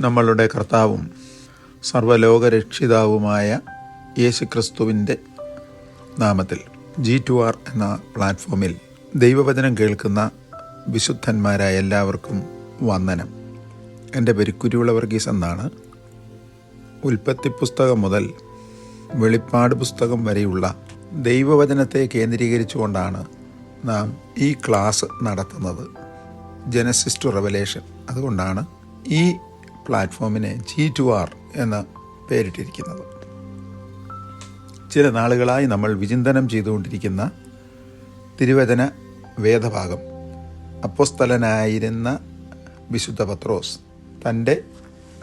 നമ്മളുടെ കർത്താവും സർവ്വലോകരക്ഷിതാവുമായ യേശുക്രിസ്തുവിൻ്റെ നാമത്തിൽ G2R എന്ന പ്ലാറ്റ്ഫോമിൽ ദൈവവചനം കേൾക്കുന്ന വിശുദ്ധന്മാരായ എല്ലാവർക്കും വന്ദനം. എൻ്റെ പേര് കുരുവിള വർഗീസ് എന്നാണ്. ഉൽപ്പത്തി പുസ്തകം മുതൽ വെളിപ്പാട് പുസ്തകം വരെയുള്ള ദൈവവചനത്തെ കേന്ദ്രീകരിച്ചുകൊണ്ടാണ് നാം ഈ ക്ലാസ് നടത്തുന്നത്, ജനസിസ് ടു റെവലേഷൻ. അതുകൊണ്ടാണ് ഈ പ്ലാറ്റ്ഫോമിനെ G2R എന്ന് പേരിട്ടിരിക്കുന്നത്. ചില നാളുകളായി നമ്മൾ വിചിന്തനം ചെയ്തുകൊണ്ടിരിക്കുന്ന തിരുവചന വേദഭാഗം അപ്പോസ്തലനായിരുന്ന വിശുദ്ധ പത്രോസ് തൻ്റെ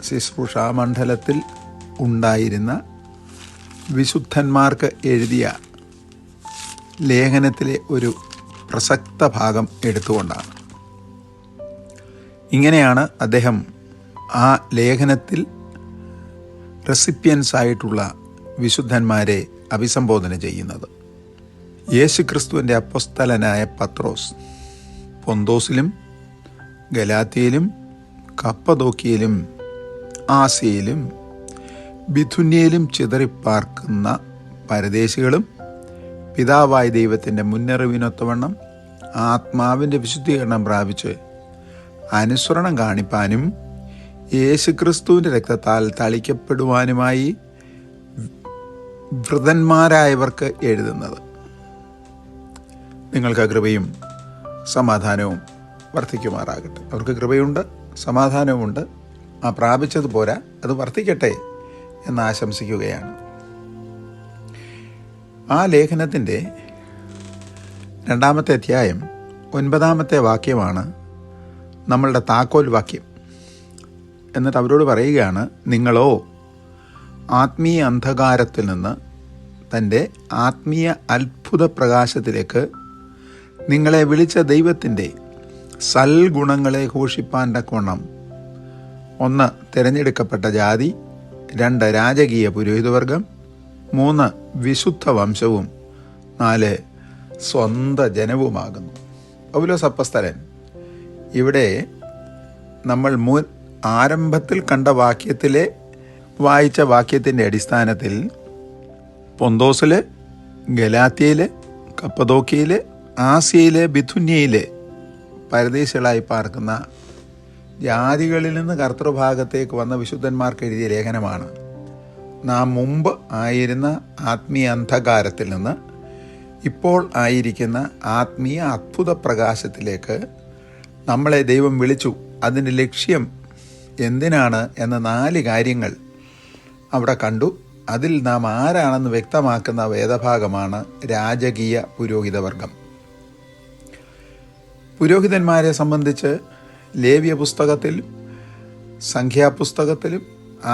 ശുശ്രൂഷാമണ്ഡലത്തിൽ ഉണ്ടായിരുന്ന വിശുദ്ധന്മാർക്ക് എഴുതിയ ലേഖനത്തിലെ ഒരു പ്രസക്ത ഭാഗം എടുത്തുകൊണ്ടാണ്. ഇങ്ങനെയാണ് അദ്ദേഹം ആ ലേഖനത്തിൽ റെസിപ്പിയൻസ് ആയിട്ടുള്ള വിശുദ്ധന്മാരെ അഭിസംബോധന ചെയ്യുന്നത്. യേശുക്രിസ്തുവിൻ്റെ അപ്പോസ്തലനായ പത്രോസ് പൊന്തോസിലും ഗലാത്യയിലും കപ്പദോക്കിയയിലും ആസിയയിലും ബിഥുന്യയിലും ചിതറിപ്പാർക്കുന്ന പരദേശികളും പിതാവായ ദൈവത്തിൻ്റെ മുന്നറിവിനൊത്തവണ്ണം ആത്മാവിൻ്റെ വിശുദ്ധീകരണം പ്രാപിച്ച് അനുസരണം കാണിപ്പാനും യേശുക്രിസ്തുവിൻ്റെ രക്തത്താൽ തളിക്കപ്പെടുവാനുമായി വൃതന്മാരായവർക്ക് എഴുതുന്നത്. നിങ്ങൾക്ക് കൃപയും സമാധാനവും വർദ്ധിക്കുമാറാകട്ടെ. അവർക്ക് കൃപയുണ്ട്, സമാധാനവുമുണ്ട്. ആ പ്രാപിച്ചത് പോരാ, അത് വർദ്ധിക്കട്ടെ എന്ന് ആശംസിക്കുകയാണ്. ആ ലേഖനത്തിൻ്റെ 2-ാമത്തെ അധ്യായം 9-ാമത്തെ വാക്യമാണ് നമ്മളുടെ താക്കോൽ വാക്യം. എന്നിട്ട് അവരോട് പറയുകയാണ്, നിങ്ങളോ ആത്മീയ അന്ധകാരത്തിൽ നിന്ന് തൻ്റെ ആത്മീയ അത്ഭുത പ്രകാശത്തിലേക്ക് നിങ്ങളെ വിളിച്ച ദൈവത്തിൻ്റെ സൽഗുണങ്ങളെ ഘോഷിപ്പാൻ തക്കവണ്ണം 1. തിരഞ്ഞെടുക്കപ്പെട്ട ജാതി, 2. രാജകീയ പുരോഹിതവർഗം, 3. വിശുദ്ധ വംശവും, 4. സ്വന്ത ജനവുമാകുന്നു. പൗലോസ് അപ്പോസ്തലൻ ഇവിടെ നമ്മൾ ആരംഭത്തിൽ കണ്ട വാക്യത്തിലെ വായിച്ച വാക്യത്തിൻ്റെ അടിസ്ഥാനത്തിൽ പൊന്തോസിലെ, ഗലാത്യയിലെ, കപ്പദോക്കിയയിലെ, ആസിയയിലെ, ബിഥുന്യയിലെ പരദേശികളായി പാർക്കുന്ന ജാതികളിൽ നിന്ന് കർത്തൃഭാഗത്തേക്ക് വന്ന വിശുദ്ധന്മാർക്ക് എഴുതിയ ലേഖനമാണ്. നാം മുമ്പ് ആയിരുന്ന ആത്മീയ അന്ധകാരത്തിൽ നിന്ന് ഇപ്പോൾ ആയിരിക്കുന്ന ആത്മീയ അത്ഭുത പ്രകാശത്തിലേക്ക് നമ്മളെ ദൈവം വിളിച്ചു. അതിൻ്റെ ലക്ഷ്യം എന്തിനാണ് എന്ന 4 കാര്യങ്ങൾ അവിടെ കണ്ടു. അതിൽ നാം ആരാണെന്ന് വ്യക്തമാക്കുന്ന വേദഭാഗമാണ് രാജകീയ പുരോഹിതവർഗം. പുരോഹിതന്മാരെ സംബന്ധിച്ച് ലേവ്യ പുസ്തകത്തിലും സംഖ്യാപുസ്തകത്തിലും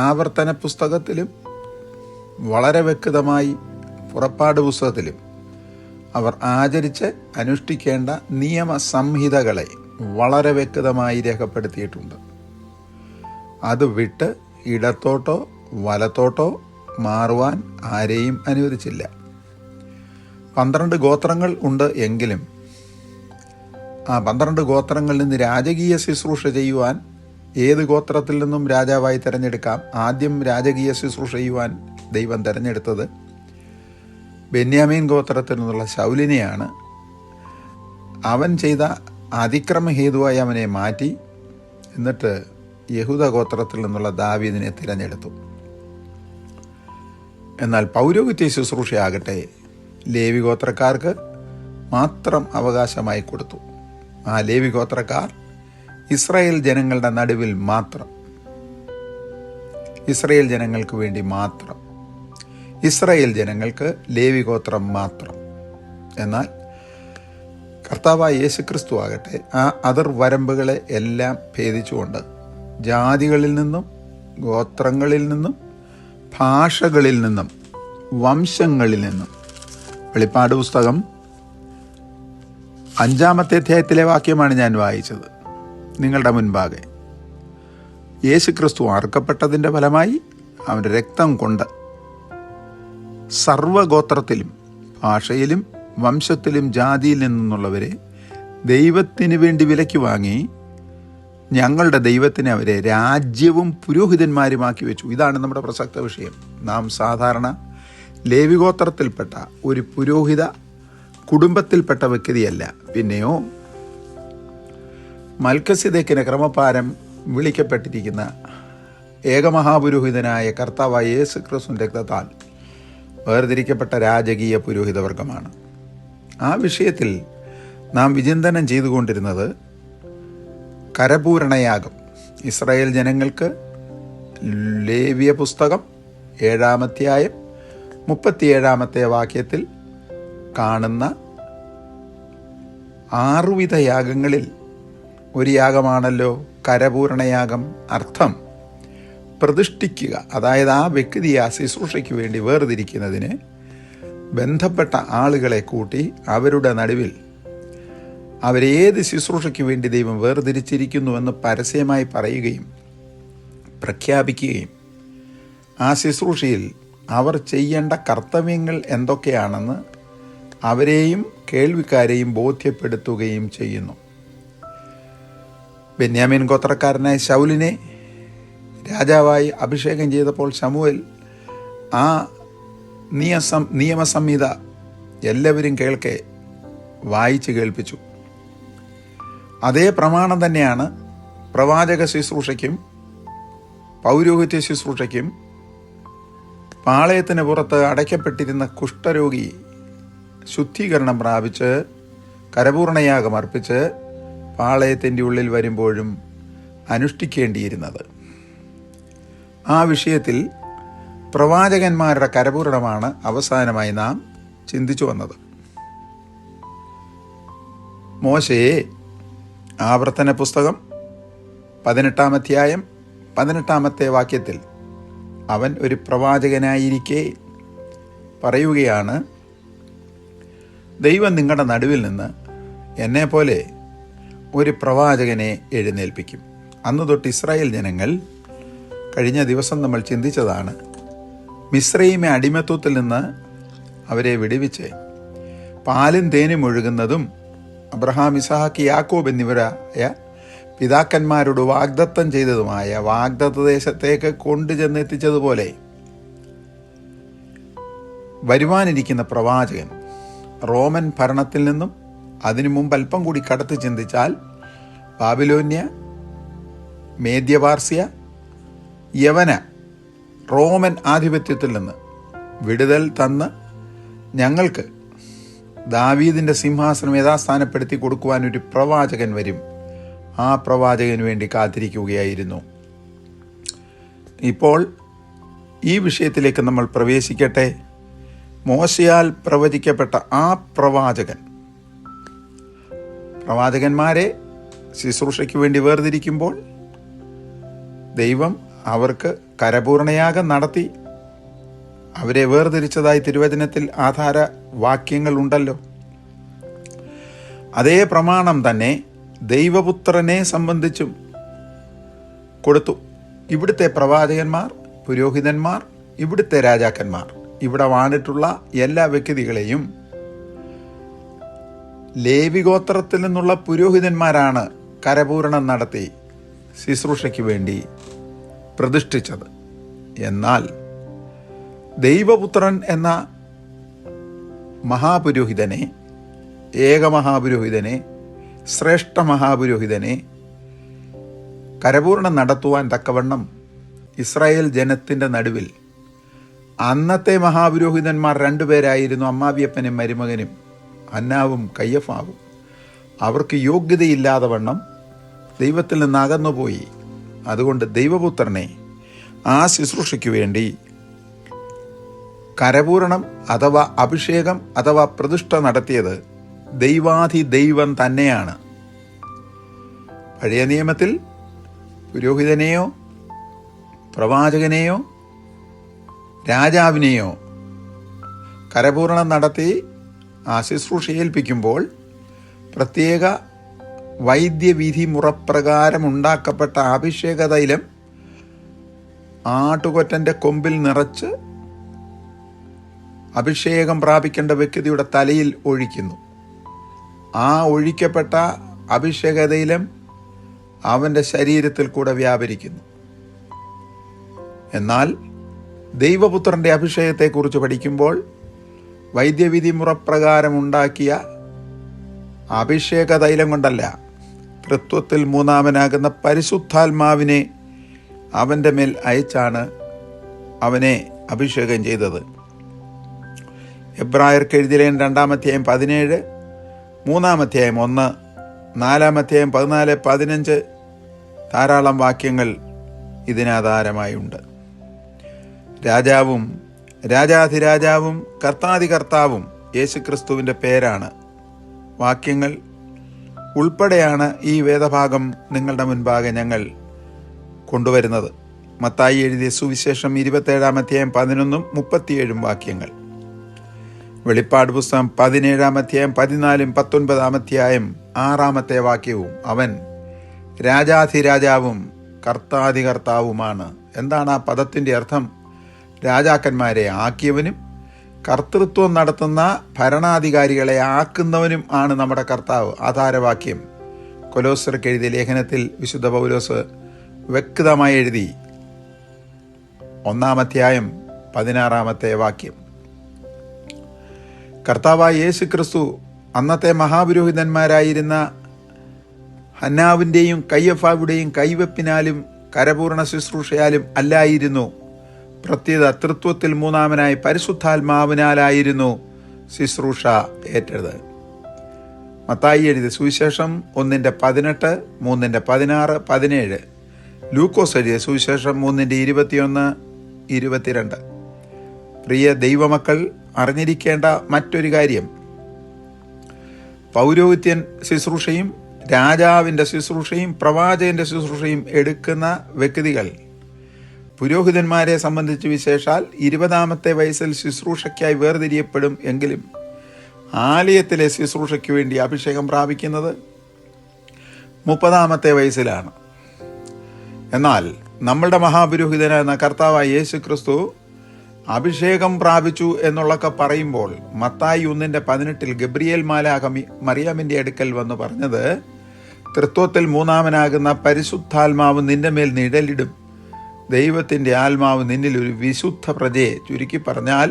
ആവർത്തന പുസ്തകത്തിലും വളരെ വ്യക്തമായി പുറപ്പാട് പുസ്തകത്തിലും അവർ ആചരിച്ച് അനുഷ്ഠിക്കേണ്ട നിയമസംഹിതകളെ വളരെ വ്യക്തമായി രേഖപ്പെടുത്തിയിട്ടുണ്ട്. അത് വിട്ട് ഇടത്തോട്ടോ വലത്തോട്ടോ മാറുവാൻ ആരെയും അനുവദിച്ചില്ല. 12 ഗോത്രങ്ങൾ ഉണ്ട് എങ്കിലും ആ 12 ഗോത്രങ്ങളിൽ നിന്ന് രാജകീയ ശുശ്രൂഷ ചെയ്യുവാൻ ഏത് ഗോത്രത്തിൽ നിന്നും രാജാവായി തിരഞ്ഞെടുക്കാം. ആദ്യം രാജകീയ ശുശ്രൂഷ ചെയ്യുവാൻ ദൈവം തിരഞ്ഞെടുത്തത് ബെന്യാമീൻ ഗോത്രത്തിൽ നിന്നുള്ള ശൗലിനെയാണ്. അവൻ ചെയ്ത അതിക്രമ ഹേതുവായി അവനെ മാറ്റി, എന്നിട്ട് യഹൂദ ഗോത്രത്തിൽ നിന്നുള്ള ദാവീദിനെ തിരഞ്ഞെടുത്തു. എന്നാൽ പൗരോഹിത്യ ശുശ്രൂഷയാകട്ടെ ലേവി ഗോത്രക്കാർക്ക് മാത്രം അവകാശമായി കൊടുത്തു. ആ ലേവി ഗോത്രക്കാർ ഇസ്രായേൽ ജനങ്ങളുടെ നടുവിൽ മാത്രം, ഇസ്രായേൽ ജനങ്ങൾക്ക് വേണ്ടി മാത്രം, ഇസ്രായേൽ ജനങ്ങൾക്ക് ലേവി ഗോത്രം മാത്രം. എന്നാൽ കർത്താവായ യേശുക്രിസ്തു ആകട്ടെ ആ അതിർവരമ്പുകളെ എല്ലാം ഭേദിച്ചുകൊണ്ട് ജാതികളിൽ നിന്നും ഗോത്രങ്ങളിൽ നിന്നും ഭാഷകളിൽ നിന്നും വംശങ്ങളിൽ നിന്നും, വെളിപ്പാട് പുസ്തകം 5-ാമത്തെ അധ്യായത്തിലെ വാക്യമാണ് ഞാൻ വായിച്ചത് നിങ്ങളുടെ മുൻപാകെ. യേശുക്രിസ്തു അറുക്കപ്പെട്ടതിൻ്റെ ഫലമായി അവൻ്റെ രക്തം കൊണ്ട് സർവഗോത്രത്തിലും ഭാഷയിലും വംശത്തിലും ജാതിയിൽ നിന്നുള്ളവരെ ദൈവത്തിന് വേണ്ടി വിലയ്ക്ക് വാങ്ങി ഞങ്ങളുടെ ദൈവത്തിന് അവരെ രാജ്യവും പുരോഹിതന്മാരുമാക്കി വെച്ചു. ഇതാണ് നമ്മുടെ പ്രസക്ത വിഷയം. നാം സാധാരണ ലേവിഗോത്രത്തിൽപ്പെട്ട ഒരു പുരോഹിത കുടുംബത്തിൽപ്പെട്ട വ്യക്തിയല്ല. പിന്നെയോ മൽക്കസിദേക്കിന് ക്രമപാരം വിളിക്കപ്പെട്ടിരിക്കുന്ന ഏകമഹാപുരോഹിതനായ കർത്താവായ യേശു ക്രിസ്തുവിന്റെ രക്തത്താൽ വേർതിരിക്കപ്പെട്ട രാജകീയ പുരോഹിതവർഗമാണ്. ആ വിഷയത്തിൽ നാം വിചിന്തനം ചെയ്തുകൊണ്ടിരുന്നത് കരപൂരണയാഗം. ഇസ്രായേൽ ജനങ്ങൾക്ക് ലേവ്യ പുസ്തകം 7-ാം അധ്യായം 37-ാമത്തെ വാക്യത്തിൽ കാണുന്ന 6 വിധ യാഗങ്ങളിൽ ഒരു യാഗമാണല്ലോ കരപൂരണയാഗം. അർത്ഥം പ്രതിഷ്ഠിക്കുക, അതായത് ആ വ്യക്തി ആ ശുശ്രൂഷയ്ക്ക് വേണ്ടി വേർതിരിക്കുന്നതിന് ബന്ധപ്പെട്ട ആളുകളെ കൂട്ടി അവരുടെ നടുവിൽ അവരേത് ശുശ്രൂഷയ്ക്ക് വേണ്ടി ദൈവം വേർതിരിച്ചിരിക്കുന്നുവെന്ന് പരസ്യമായി പറയുകയും പ്രഖ്യാപിക്കുകയും ആ ശുശ്രൂഷയിൽ അവർ ചെയ്യേണ്ട കർത്തവ്യങ്ങൾ എന്തൊക്കെയാണെന്ന് അവരെയും കേൾവിക്കാരെയും ബോധ്യപ്പെടുത്തുകയും ചെയ്യുന്നു. ബെന്യാമീൻ ഗോത്രക്കാരനായ ശൗലിനെ രാജാവായി അഭിഷേകം ചെയ്തപ്പോൾ ശമൂവേൽ ആ നിയമസംഹിത എല്ലാവരും കേൾക്കെ വായിച്ച് കേൾപ്പിച്ചു. അതേ പ്രമാണം തന്നെയാണ് പ്രവാചക ശുശ്രൂഷയ്ക്കും പൗരോഹിത്യ ശുശ്രൂഷയ്ക്കും. പാളയത്തിന് പുറത്ത് അടയ്ക്കപ്പെട്ടിരുന്ന കുഷ്ഠരോഗി ശുദ്ധീകരണം പ്രാപിച്ച് കരപൂർണയാഗം അർപ്പിച്ച് പാളയത്തിൻ്റെ ഉള്ളിൽ വരുമ്പോഴും അനുഷ്ഠിക്കേണ്ടിയിരുന്നത്. ആ വിഷയത്തിൽ പ്രവാചകന്മാരുടെ കരപൂരണമാണ് അവസാനമായി നാം ചിന്തിച്ചു വന്നത്. മോശയെ ആവർത്തന പുസ്തകം 18-ാം അധ്യായം 18-ാമത്തെ വാക്യത്തിൽ അവൻ ഒരു പ്രവാചകനായിരിക്കെ പറയുകയാണ്, ദൈവം നിങ്ങളുടെ നടുവിൽ നിന്ന് എന്നെപ്പോലെ ഒരു പ്രവാചകനെ എഴുന്നേൽപ്പിക്കും. അന്ന് തൊട്ട് ഇസ്രായേൽ ജനങ്ങൾ, കഴിഞ്ഞ ദിവസം നമ്മൾ ചിന്തിച്ചതാണ്, മിസ്രയീമെ അടിമത്വത്തിൽ നിന്ന് അവരെ വിടുവിച്ച് പാലും തേനും ഒഴുകുന്നതും അബ്രഹാം, ഇസഹാക്ക്, യാക്കോബ് എന്നിവരായ പിതാക്കന്മാരോട് വാഗ്ദത്തം ചെയ്തതുമായ വാഗ്ദത്ത ദേശത്തേക്ക് കൊണ്ടുചെന്നെത്തിച്ചതുപോലെ വരുവാനിരിക്കുന്ന പ്രവാചകൻ റോമൻ ഭരണത്തിൽ നിന്നും അതിനു മുമ്പ് അല്പം കൂടി കടത്തി ചിന്തിച്ചാൽ ബാബിലോന്യ, മേദ്യപാർസ്യ, യവന, റോമൻ ആധിപത്യത്തിൽ നിന്ന് വിടുതൽ തന്ന് ഞങ്ങൾക്ക് ദാവീദിൻ്റെ സിംഹാസനം യഥാസ്ഥാനപ്പെടുത്തി കൊടുക്കുവാൻ ഒരു പ്രവാചകൻ വരും. ആ പ്രവാചകന് വേണ്ടി കാത്തിരിക്കുകയായിരുന്നു. ഇപ്പോൾ ഈ വിഷയത്തിലേക്ക് നമ്മൾ പ്രവേശിക്കട്ടെ. മോശയാൽ പ്രവചിക്കപ്പെട്ട ആ പ്രവാചകന്മാരെ ശുശ്രൂഷയ്ക്ക് വേണ്ടി വേർതിരിക്കുമ്പോൾ ദൈവം അവർക്ക് കരപൂർണയാഗം നടത്തി അവരെ വേർതിരിച്ചതായി തിരുവചനത്തിൽ ആധാര വാക്യങ്ങൾ ഉണ്ടല്ലോ. അതേ പ്രമാണം തന്നെ ദൈവപുത്രനെ സംബന്ധിച്ചും കൊടുത്തു. ഇവിടുത്തെ പ്രവാചകന്മാർ, പുരോഹിതന്മാർ, ഇവിടുത്തെ രാജാക്കന്മാർ, ഇവിടെ വാണിട്ടുള്ള എല്ലാ വ്യക്തികളെയും ലേവിഗോത്രത്തിൽ നിന്നുള്ള പുരോഹിതന്മാരാണ് കരപൂരണം നടത്തി ശുശ്രൂഷയ്ക്ക് വേണ്ടി പ്രതിഷ്ഠിച്ചത്. എന്നാൽ ദൈവപുത്രൻ എന്ന മഹാപുരോഹിതനെ, ഏകമഹാപുരോഹിതനെ, ശ്രേഷ്ഠ മഹാപുരോഹിതനെ കരപൂർണം നടത്തുവാൻ തക്കവണ്ണം ഇസ്രായേൽ ജനത്തിൻ്റെ നടുവിൽ അന്നത്തെ മഹാപുരോഹിതന്മാർ 2 പേരായിരുന്നു, അമ്മാവിയപ്പനും മരുമകനും, അന്നാവും കയ്യഫാവും. അവർക്ക് യോഗ്യതയില്ലാതെ വണ്ണം ദൈവത്തിൽ നിന്ന് അകന്നുപോയി. അതുകൊണ്ട് ദൈവപുത്രനെ ആ ശുശ്രൂഷയ്ക്ക് വേണ്ടി കരപൂരണം അഥവാ അഭിഷേകം അഥവാ പ്രതിഷ്ഠ നടത്തിയത് ദൈവം തന്നെയാണ്. പഴയ നിയമത്തിൽ പുരോഹിതനെയോ പ്രവാചകനെയോ രാജാവിനെയോ കരപൂരണം നടത്തി ആ ശുശ്രൂഷ ഏൽപ്പിക്കുമ്പോൾ പ്രത്യേക വൈദ്യവിധി മുറപ്രകാരം ഉണ്ടാക്കപ്പെട്ട അഭിഷേക തൈലം ആട്ടുകൊറ്റൻ്റെ കൊമ്പിൽ നിറച്ച് അഭിഷേകം പ്രാപിക്കേണ്ട വ്യക്തിയുടെ തലയിൽ ഒഴിക്കുന്നു. ആ ഒഴിക്കപ്പെട്ട അഭിഷേക തൈലം അവൻ്റെ ശരീരത്തിൽ കൂടെ വ്യാപരിക്കുന്നു. എന്നാൽ ദൈവപുത്രൻ്റെ അഭിഷേകത്തെക്കുറിച്ച് പഠിക്കുമ്പോൾ വൈദ്യവിധി മുറപ്രകാരം ഉണ്ടാക്കിയ അഭിഷേക തൈലം കൊണ്ടല്ല, തൃത്വത്തിൽ മൂന്നാമനാകുന്ന പരിശുദ്ധാത്മാവിനെ അവൻ്റെ മേൽ അയച്ചാണ് അവനെ അഭിഷേകം ചെയ്തത്. എബ്രായർക്ക് എഴുതിയ 2-ാം അധ്യായം 17, 3-ാം അധ്യായം 1, 4-ാം അധ്യായം 14, 15 ധാരാളം വാക്യങ്ങൾ ഇതിനാധാരമായുണ്ട്. രാജാവും രാജാധിരാജാവും കർത്താതികർത്താവും യേശുക്രിസ്തുവിൻ്റെ പേരാണ്. വാക്യങ്ങൾ ഉൾപ്പെടെയാണ് ഈ വേദഭാഗം നിങ്ങളുടെ മുൻപാകെ ഞങ്ങൾ കൊണ്ടുവരുന്നത്. മത്തായി എഴുതിയ സുവിശേഷം 27-ാം അധ്യായം 11, 37 വാക്യങ്ങൾ. വെളിപ്പാട് പുസ്തകം 17-ാം അധ്യായം 14, 19-ാം അധ്യായം 6-ാമത്തെ വാക്യവും അവൻ രാജാധിരാജാവും കർത്താതികർത്താവുമാണ്. എന്താണ് ആ പദത്തിൻ്റെ അർത്ഥം? രാജാക്കന്മാരെ ആക്കിയവനും കർത്തൃത്വം നടത്തുന്ന ഭരണാധികാരികളെ ആക്കുന്നവനും ആണ് നമ്മുടെ കർത്താവ്. ആധാരവാക്യം കൊലോസ്യർക്ക് എഴുതിയ ലേഖനത്തിൽ വിശുദ്ധ പൗലോസ് വ്യക്തമായി എഴുതി. 1-ാം അധ്യായം 16-ാമത്തെ വാക്യം. കർത്താവായ യേശു ക്രിസ്തു അന്നത്തെ മഹാപുരോഹിതന്മാരായിരുന്ന ഹന്നാവിൻ്റെയും കയ്യഫാവുടെയും കൈവെപ്പിനാലും കരപൂർണ ശുശ്രൂഷയാലും അല്ലായിരുന്നു. പ്രത്യേക തൃത്വത്തിൽ മൂന്നാമനായി പരിശുദ്ധാത്മാവിനാലായിരുന്നു ശുശ്രൂഷ ഏറ്റത്. മത്തായി എഴുതിയ സുവിശേഷം 1:18, 3:16, 17. ലൂക്കോസ് എഴുതിയ സുവിശേഷം 3:21, 22. പ്രിയ ദൈവമക്കൾ അറിഞ്ഞിരിക്കേണ്ട മറ്റൊരു കാര്യം, പൗരോഹിത്യൻ ശുശ്രൂഷയും രാജാവിൻ്റെ ശുശ്രൂഷയും പ്രവാചകൻ്റെ ശുശ്രൂഷയും എടുക്കുന്ന വ്യക്തികൾ പുരോഹിതന്മാരെ സംബന്ധിച്ച് വിശേഷാൽ 20-ാമത്തെ വയസ്സിൽ ശുശ്രൂഷയ്ക്കായി വേർതിരിയപ്പെടും. എങ്കിലും ആലയത്തിലെ ശുശ്രൂഷയ്ക്ക് വേണ്ടി അഭിഷേകം പ്രാപിക്കുന്നത് 30-ാമത്തെ വയസ്സിലാണ്. എന്നാൽ നമ്മളുടെ മഹാപുരോഹിതനായിരുന്ന കർത്താവായ യേശു ക്രിസ്തു അഭിഷേകം പ്രാപിച്ചു എന്നുള്ളൊക്കെ പറയുമ്പോൾ മത്തായി 1:18 ഗബ്രിയേൽ മാലാഖ മറിയാമിൻ്റെ അടുക്കൽ വന്ന് പറഞ്ഞത്, തൃത്വത്തിൽ മൂന്നാമനാകുന്ന പരിശുദ്ധാത്മാവ് നിന്റെ മേൽ നിഴലിടും, ദൈവത്തിൻ്റെ ആത്മാവ് നിന്നിൽ ഒരു വിശുദ്ധ പ്രജയെ. ചുരുക്കി പറഞ്ഞാൽ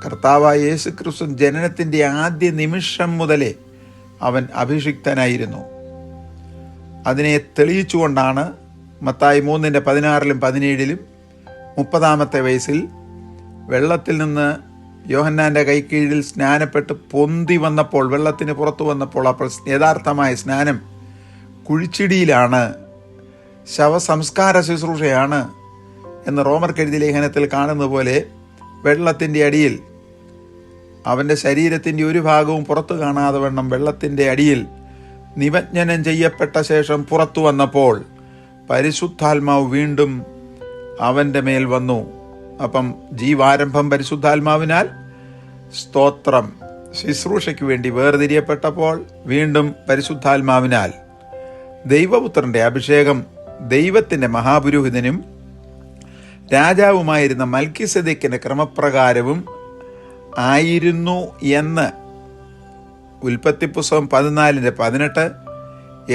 കർത്താവായ യേശു ക്രിസ്തു ജനനത്തിൻ്റെ ആദ്യ നിമിഷം മുതലേ അവൻ അഭിഷിക്തനായിരുന്നു. അതിനെ തെളിയിച്ചുകൊണ്ടാണ് മത്തായി 3:16, 17 30-ാമത്തെ വയസ്സിൽ വെള്ളത്തിൽ നിന്ന് യോഹന്നാൻ്റെ കൈക്കീഴിൽ സ്നാനപ്പെട്ട് പൊന്തി വന്നപ്പോൾ, വെള്ളത്തിന് പുറത്തു വന്നപ്പോൾ, അപ്പോൾ യഥാർത്ഥമായ സ്നാനം കുഴിച്ചിടിയിലാണ്, ശവസംസ്കാര ശുശ്രൂഷയാണ് എന്ന് റോമർക്കെഴുതിയ ലേഖനത്തിൽ കാണുന്ന പോലെ വെള്ളത്തിൻ്റെ അടിയിൽ അവൻ്റെ ശരീരത്തിൻ്റെ ഒരു ഭാഗവും പുറത്തു കാണാതെ വണ്ണം വെള്ളത്തിൻ്റെ അടിയിൽ നിമജ്ജനം ചെയ്യപ്പെട്ട ശേഷം പുറത്തു വന്നപ്പോൾ പരിശുദ്ധാത്മാവ് വീണ്ടും അവൻ്റെ മേൽ വന്നു. അപ്പം ജീവാരംഭം പരിശുദ്ധാത്മാവിനാൽ, സ്തോത്രം, ശുശ്രൂഷയ്ക്ക് വേണ്ടി വേർതിരിയപ്പെട്ടപ്പോൾ വീണ്ടും പരിശുദ്ധാത്മാവിനാൽ. ദൈവപുത്രൻ്റെ അഭിഷേകം ദൈവത്തിൻ്റെ മഹാപുരോഹിതനും രാജാവുമായിരുന്ന മൽക്കീസേദെക്കിൻ്റെ ക്രമപ്രകാരവും ആയിരുന്നു എന്ന് ഉൽപ്പത്തി പുസ്തകം 14:18,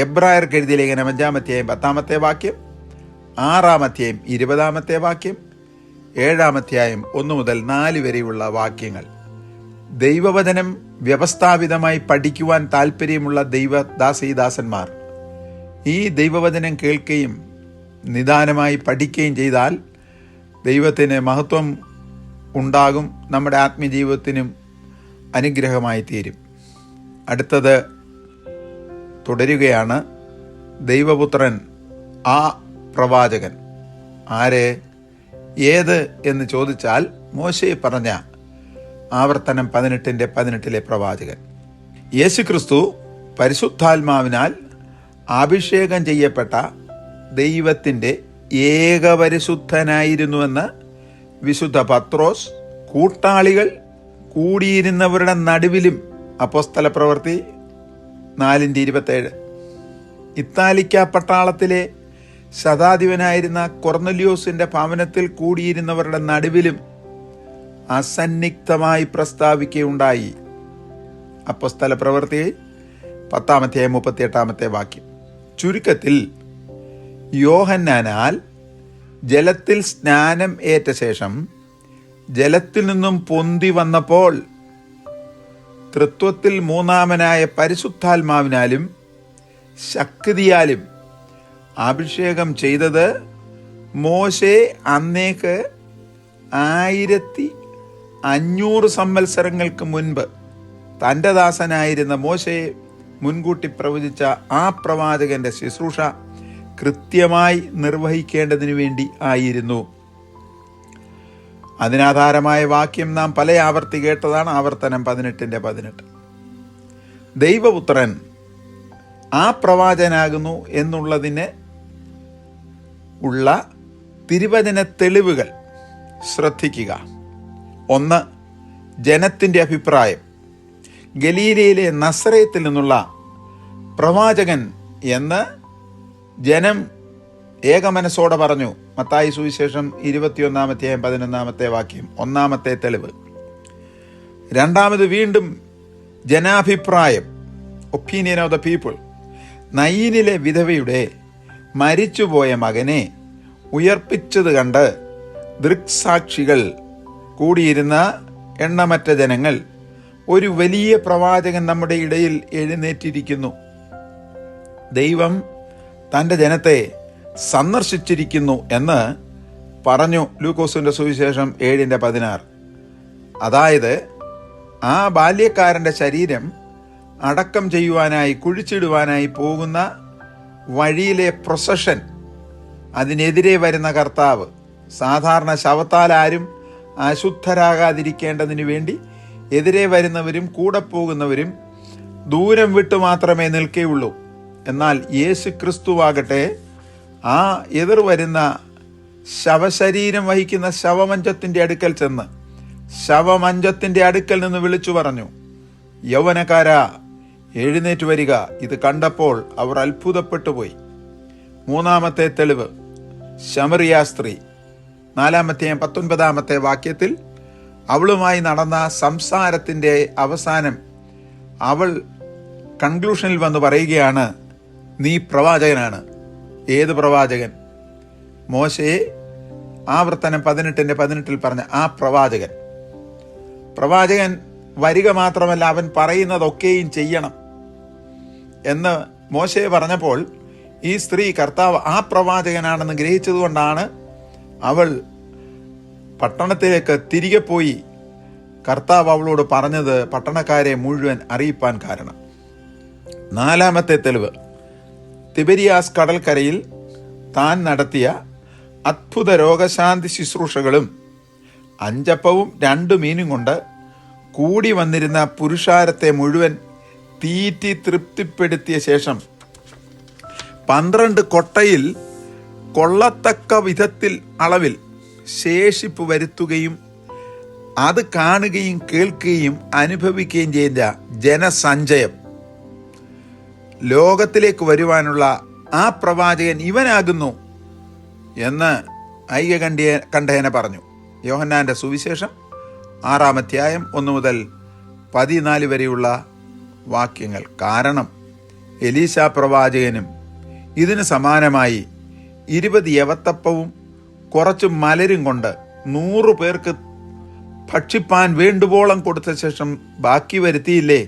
എബ്രായർക്ക് എഴുതിയ ലേഖനം 5-ാം അധ്യായം 10-ാമത്തെ വാക്യം, 6-ാം അധ്യായം 20-ാമത്തെ വാക്യം, 7-ാം അധ്യായം 1 മുതൽ 4 വരെയുള്ള വാക്യങ്ങൾ. ദൈവവചനം വ്യവസ്ഥാപിതമായി പഠിക്കുവാൻ താല്പര്യമുള്ള ദൈവദാസീദാസന്മാർ ഈ ദൈവവചനം കേൾക്കുകയും നിദാനമായി പഠിക്കുകയും ചെയ്താൽ ദൈവത്തിന് മഹത്വം ഉണ്ടാകും, നമ്മുടെ ആത്മീയജീവിതത്തിനും അനുഗ്രഹമായി തീരും. അടുത്തത് തുടരുകയാണ്. ദൈവപുത്രൻ, ആ പ്രവാചകൻ ആരെ, ഏത് എന്ന് ചോദിച്ചാൽ മോശെ പറഞ്ഞ ആവർത്തനം 18:18 പ്രവാചകൻ. യേശുക്രിസ്തു പരിശുദ്ധാത്മാവിനാൽ അഭിഷേകം ചെയ്യപ്പെട്ട ദൈവത്തിൻ്റെ ഏകപരിശുദ്ധനായിരുന്നുവെന്ന് വിശുദ്ധ പത്രോസ് കൂട്ടാളികൾ കൂടിയിരുന്നവരുടെ നടുവിലും, അപ്പോസ്തല പ്രവൃത്തി 4:27. ഇത്താലിക്ക പട്ടാളത്തിലെ ശതാധിപനായിരുന്ന കൊർന്നല്യോസിൻ്റെ ഭവനത്തിൽ കൂടിയിരുന്നവരുടെ നടുവിലും അസന്നിഗ്ധമായി പ്രസ്താവിക്കുകയുണ്ടായി. അപ്പോസ്തല പ്രവൃത്തി 10-ാം അധ്യായം 38-ാമത്തെ വാക്യം. ചുരുക്കത്തിൽ യോഹന്നാനാൽ ജലത്തിൽ സ്നാനം ഏറ്റ ശേഷം ജലത്തിൽ നിന്നും പൊന്തി വന്നപ്പോൾ തൃത്വത്തിൽ മൂന്നാമനായ പരിശുദ്ധാത്മാവിനാലും ശക്തിയാലും അഭിഷേകം ചെയ്തത് മോശെ അന്നേക്ക് 1500 സംവത്സരങ്ങൾക്ക് മുൻപ് തൻ്റെ ദാസനായിരുന്ന മോശയെ മുൻകൂട്ടി പ്രവചിച്ച ആ പ്രവാചകന്റെ ശുശ്രൂഷ കൃത്യമായി നിർവഹിക്കേണ്ടതിനു വേണ്ടി ആയിരുന്നു. അതിനാധാരമായ വാക്യം നാം പല ആവർത്തി കേട്ടതാണ്. ആവർത്തനം 18:18. ദൈവപുത്രൻ ആ പ്രവാചകനാകുന്നു എന്നുള്ളതിന് ഉള്ള തിരുവചന തെളിവുകൾ ശ്രദ്ധിക്കുക. 1. ജനത്തിൻ്റെ അഭിപ്രായം. ഗലീലയിലെ നസറേത്തിൽ നിന്നുള്ള പ്രവാചകൻ എന്ന് ജനം ഏകമനസ്സോടെ പറഞ്ഞു. മത്തായി സുവിശേഷം 21-11 വാക്യം ഒന്നാമത്തെ തെളിവ്. രണ്ടാമത് വീണ്ടും ജനാഭിപ്രായം, ഒപ്പീനിയൻ ഓഫ് ദ പീപ്പിൾ. നയീനിലെ വിധവയുടെ മരിച്ചുപോയ മകനെ ഉയർപ്പിച്ചത് കണ്ട് ദൃക്സാക്ഷികൾ കൂടിയിരുന്ന എണ്ണമറ്റ ജനങ്ങൾ, ഒരു വലിയ പ്രവാചകൻ നമ്മുടെ ഇടയിൽ എഴുന്നേറ്റിരിക്കുന്നു, ദൈവം തൻ്റെ ജനത്തെ സന്ദർശിച്ചിരിക്കുന്നു എന്ന് പറഞ്ഞു. ലൂക്കോസിൻ്റെ സുവിശേഷം 7:16. അതായത് ആ ബാല്യക്കാരൻ്റെ ശരീരം അടക്കം ചെയ്യുവാനായി കുഴിച്ചിടുവാനായി പോകുന്ന വഴിയിലെ പ്രൊസഷൻ, അതിനെതിരെ വരുന്ന കർത്താവ്. സാധാരണ ശവത്താൽ ആരും അശുദ്ധരാകാതിരിക്കേണ്ടതിന് വേണ്ടി എതിരെ വരുന്നവരും കൂടെ പോകുന്നവരും ദൂരം വിട്ടു മാത്രമേ നിൽക്കുകയുള്ളൂ. എന്നാൽ യേശു ക്രിസ്തുവാകട്ടെ ആ എതിർ വരുന്ന ശവശരീരം വഹിക്കുന്ന ശവമഞ്ചത്തിൻ്റെ അടുക്കൽ ചെന്ന് ശവമഞ്ചത്തിൻ്റെ അടുക്കൽ നിന്ന് വിളിച്ചു പറഞ്ഞു, യൗവനക്കാരാ, എഴുന്നേറ്റ് വരിക. ഇത് കണ്ടപ്പോൾ അവർ അത്ഭുതപ്പെട്ടു പോയി. മൂന്നാമത്തെ തെളിവ്, ശമറിയ സ്ത്രീ. 4-19 വാക്യത്തിൽ അവളുമായി നടന്ന സംസാരത്തിൻ്റെ അവസാനം അവൾ കൺക്ലൂഷനിൽ വന്ന് പറയുകയാണ്, നീ പ്രവാചകനാണ്. ഏത് പ്രവാചകൻ? മോശയെ ആവർത്തനം 18:18 പറഞ്ഞ ആ പ്രവാചകൻ. പ്രവാചകൻ വരിക മാത്രമല്ല, അവൻ പറയുന്നതൊക്കെയും ചെയ്യണം എന്ന് മോശയെ പറഞ്ഞപ്പോൾ ഈ സ്ത്രീ കർത്താവ് ആ പ്രവാചകനാണെന്ന് ഗ്രഹിച്ചതുകൊണ്ടാണ് അവൾ പട്ടണത്തിലേക്ക് തിരികെ പോയി കർത്താവ് അവളോട് പറഞ്ഞത് പട്ടണക്കാരെ മുഴുവൻ അറിയിപ്പാൻ കാരണം. നാലാമത്തെ തെളിവ്, തിബരിയാസ് കടൽക്കരയിൽ താൻ നടത്തിയ അത്ഭുത രോഗശാന്തി ശുശ്രൂഷകളും 5 അപ്പവും 2 മീനും കൊണ്ട് കൂടി വന്നിരുന്ന പുരുഷാരത്തെ മുഴുവൻ തീറ്റി തൃപ്തിപ്പെടുത്തിയ ശേഷം 12 കൊട്ടയിൽ കൊള്ളത്തക്ക വിധത്തിൽ അളവിൽ ശേഷിപ്പ് വരുത്തുകയും അത് കാണുകയും കേൾക്കുകയും അനുഭവിക്കുകയും ചെയ്ത ജനസഞ്ചയം, ലോകത്തിലേക്ക് വരുവാനുള്ള ആ പ്രവാചകൻ ഇവനാകുന്നു എന്ന് ഐകകണ്ഠേന പറഞ്ഞു. യോഹന്നാന്റെ സുവിശേഷം 6-1-14 വരെയുള്ള വാക്യങ്ങൾ. കാരണം എലീശ പ്രവാചകനും ഇതിന് സമാനമായി 20 യവത്തപ്പവും കുറച്ച് മലരും കൊണ്ട് 100 പേർക്ക് ഭക്ഷിപ്പാൻ വേണ്ടുവോളം കൊടുത്ത ശേഷം ബാക്കി വരുത്തിയില്ലേ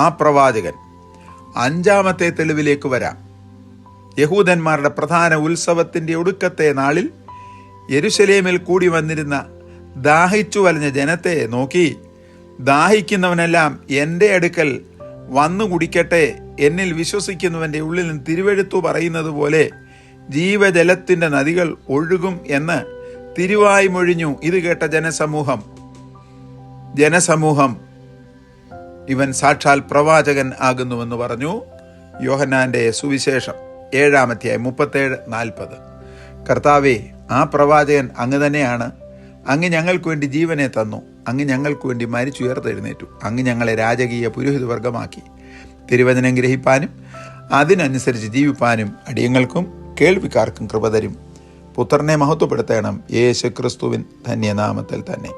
ആ പ്രവാചകൻ. 5-ാമത്തെ തെളിവിലേക്ക് വരാം. യഹൂദന്മാരുടെ പ്രധാന ഉത്സവത്തിൻ്റെ ഒടുക്കത്തെ നാളിൽ യെരുശലേമിൽ കൂടി വന്നിരുന്ന ദാഹിച്ചു വലഞ്ഞ ജനത്തെ നോക്കി, ദാഹിക്കുന്നവനെല്ലാം എൻ്റെ അടുക്കൽ വന്നു കുടിക്കട്ടെ, എന്നിൽ വിശ്വസിക്കുന്നവൻ്റെ ഉള്ളിൽ നിന്ന് തിരുവെഴുത്തു പറയുന്നത് പോലെ ജീവജലത്തിൻ്റെ നദികൾ ഒഴുകും എന്ന് തിരുവായി മൊഴിഞ്ഞു. ഇത് കേട്ട ജനസമൂഹം ഇവൻ സാക്ഷാൽ പ്രവാചകൻ ആകുന്നുവെന്ന് പറഞ്ഞു. യോഹന്നാന്റെ സുവിശേഷം 7-37-40. കർത്താവേ, ആ പ്രവാചകൻ അങ്ങ് തന്നെയാണ്. അങ്ങ് ഞങ്ങൾക്ക് വേണ്ടി ജീവനെ തന്നു. അങ്ങ് ഞങ്ങൾക്ക് വേണ്ടി മരിച്ചുയർത്തെഴുന്നേറ്റു. അങ്ങ് ഞങ്ങളെ രാജകീയ പുരോഹിത വർഗമാക്കി. തിരുവചനം ഗ്രഹിപ്പാനും അതിനനുസരിച്ച് ജീവിപ്പാനും അടിയങ്ങൾക്കും കേൾവിക്കാർക്കും കൃപ തരും. പുത്രനെ മഹത്വപ്പെടുത്തണം. യേശു ക്രിസ്തുവിൻ ധന്യനാമത്തിൽ തന്നെ.